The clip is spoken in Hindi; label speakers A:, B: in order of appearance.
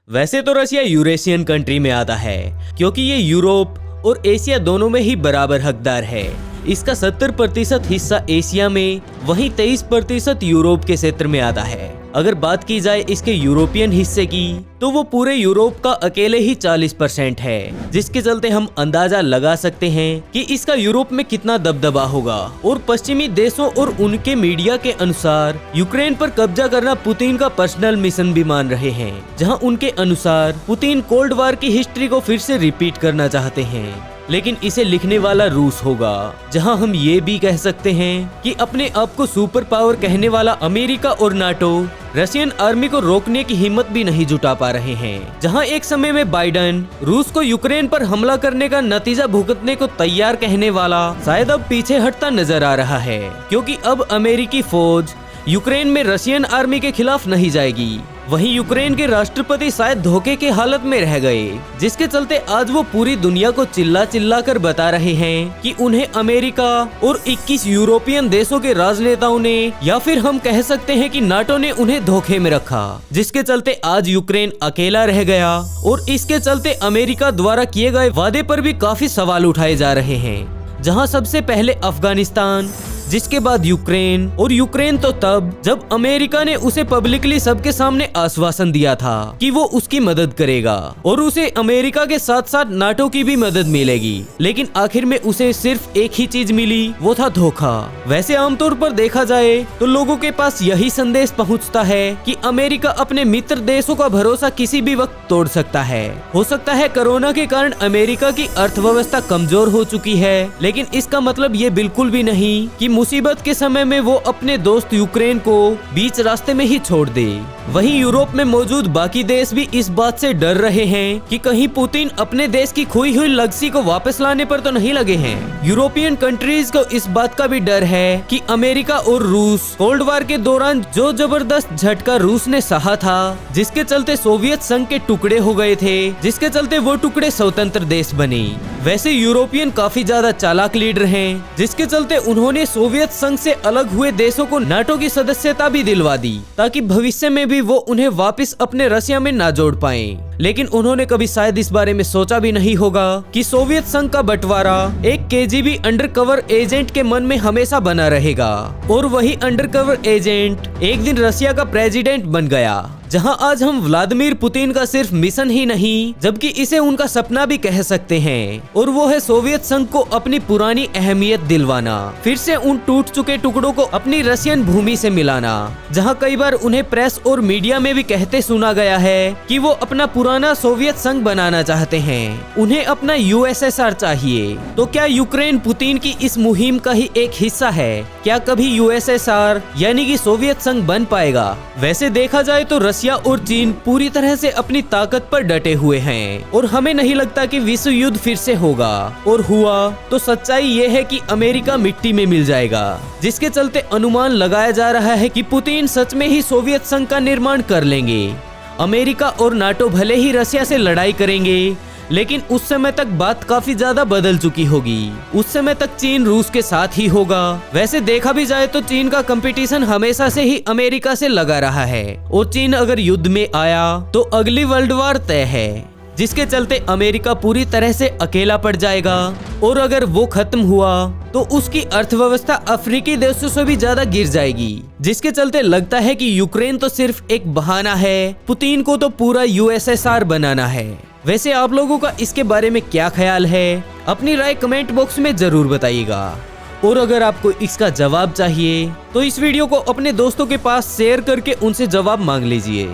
A: वैसे तो रसिया यूरेशियन कंट्री में आता है क्योंकि ये यूरोप और एशिया दोनों में ही बराबर हकदार है। इसका 70% हिस्सा एशिया में, वहीं 23% यूरोप के क्षेत्र में आता है। अगर बात की जाए इसके यूरोपियन हिस्से की तो वो पूरे यूरोप का अकेले ही 40% है, जिसके चलते हम अंदाजा लगा सकते हैं कि इसका यूरोप में कितना दबदबा होगा। और पश्चिमी देशों और उनके मीडिया के अनुसार यूक्रेन पर कब्जा करना पुतिन का पर्सनल मिशन भी मान रहे हैं, जहां उनके अनुसार पुतिन कोल्ड वॉर की हिस्ट्री को फिर से रिपीट करना चाहते हैं। लेकिन इसे लिखने वाला रूस होगा, जहां हम ये भी कह सकते हैं कि अपने आप को सुपर पावर कहने वाला अमेरिका और नाटो रशियन आर्मी को रोकने की हिम्मत भी नहीं जुटा पा रहे हैं। जहां एक समय में बाइडेन रूस को यूक्रेन पर हमला करने का नतीजा भुगतने को तैयार कहने वाला शायद अब पीछे हटता नजर आ रहा है, क्योंकि अब अमेरिकी फौज यूक्रेन में रशियन आर्मी के खिलाफ नहीं जाएगी। वहीं यूक्रेन के राष्ट्रपति शायद धोखे के हालत में रह गए, जिसके चलते आज वो पूरी दुनिया को चिल्ला चिल्ला कर बता रहे हैं कि उन्हें अमेरिका और 21 यूरोपियन देशों के राजनेताओं ने, या फिर हम कह सकते हैं कि नाटो ने उन्हें धोखे में रखा, जिसके चलते आज यूक्रेन अकेला रह गया। और इसके चलते अमेरिका द्वारा किए गए वादे पर भी काफी सवाल उठाए जा रहे हैं, जहां सबसे पहले अफगानिस्तान, जिसके बाद यूक्रेन, और यूक्रेन तो तब जब अमेरिका ने उसे पब्लिकली सबके सामने आश्वासन दिया था कि वो उसकी मदद करेगा और उसे अमेरिका के साथ साथ नाटो की भी मदद मिलेगी। लेकिन आखिर में उसे सिर्फ एक ही चीज मिली, वो था धोखा। वैसे आमतौर पर देखा जाए तो लोगों के पास यही संदेश पहुंचता है कि अमेरिका अपने मित्र देशों का भरोसा किसी भी वक्त तोड़ सकता है। हो सकता है कोरोना के कारण अमेरिका की अर्थव्यवस्था कमजोर हो चुकी है, लेकिन इसका मतलब ये बिल्कुल भी नहीं कि मुसीबत के समय में वो अपने दोस्त यूक्रेन को बीच रास्ते में ही छोड़ दे। वहीं यूरोप में मौजूद बाकी देश भी इस बात से डर रहे हैं कि कहीं पुतिन अपने देश की खोई हुई लेगेसी को वापस लाने पर तो नहीं लगे हैं। यूरोपियन कंट्रीज को इस बात का भी डर है कि अमेरिका और रूस कोल्ड वॉर के दौरान जो जबरदस्त झटका रूस ने सहा था, जिसके चलते सोवियत संघ के टुकड़े हो गए थे, जिसके चलते वो टुकड़े स्वतंत्र देश बने। वैसे यूरोपियन काफी ज्यादा चालाक लीडर हैं, जिसके चलते उन्होंने सोवियत संघ से अलग हुए देशों को नाटो की सदस्यता भी दिलवा दी, ताकि भविष्य में भी वो उन्हें वापस अपने रशिया में ना जोड़ पाएं। लेकिन उन्होंने कभी शायद इस बारे में सोचा भी नहीं होगा कि सोवियत संघ का बंटवारा एक केजीबी अंडरकवर एजेंट के मन में हमेशा बना रहेगा, और वही अंडरकवर एजेंट एक दिन रशिया का प्रेसिडेंट बन गया। जहां आज हम व्लादिमीर पुतिन का सिर्फ मिशन ही नहीं, जबकि इसे उनका सपना भी कह सकते हैं, और वो है सोवियत संघ को अपनी पुरानी अहमियत दिलवाना, फिर से उन टूट चुके टुकड़ों को अपनी रशियन भूमि से मिलाना। जहां कई बार उन्हें प्रेस और मीडिया में भी कहते सुना गया है कि वो अपना पुराना सोवियत संघ बनाना चाहते हैं, उन्हें अपना यूएसएसआर चाहिए। तो क्या यूक्रेन पुतिन की इस मुहिम का ही एक हिस्सा है? क्या कभी यूएसएसआर यानी कि सोवियत संघ बन पाएगा? वैसे देखा जाए तो रशिया और चीन पूरी तरह से अपनी ताकत पर डटे हुए हैं, और हमें नहीं लगता कि विश्व युद्ध फिर से होगा, और हुआ तो सच्चाई ये है कि अमेरिका मिट्टी में मिल जाएगा, जिसके चलते अनुमान लगाया जा रहा है कि पुतिन सच में ही सोवियत संघ का निर्माण कर लेंगे। अमेरिका और नाटो भले ही रशिया से लड़ाई करेंगे, लेकिन उस समय तक बात काफी ज्यादा बदल चुकी होगी। उस समय तक चीन रूस के साथ ही होगा। वैसे देखा भी जाए तो चीन का कंपटीशन हमेशा से ही अमेरिका से लगा रहा है, और चीन अगर युद्ध में आया तो अगली वर्ल्ड वॉर तय है, जिसके चलते अमेरिका पूरी तरह से अकेला पड़ जाएगा। और अगर वो खत्म हुआ तो उसकी अर्थव्यवस्था अफ्रीकी देशों से भी ज्यादा गिर जाएगी, जिसके चलते लगता है कि यूक्रेन तो सिर्फ एक बहाना है, पुतिन को तो पूरा यूएसएसआर बनाना है। वैसे आप लोगों का इसके बारे में क्या ख्याल है? अपनी राय कमेंट बॉक्स में जरूर बताइएगा। और अगर आपको इसका जवाब चाहिए तो इस वीडियो को अपने दोस्तों के पास शेयर करके उनसे जवाब मांग लीजिए।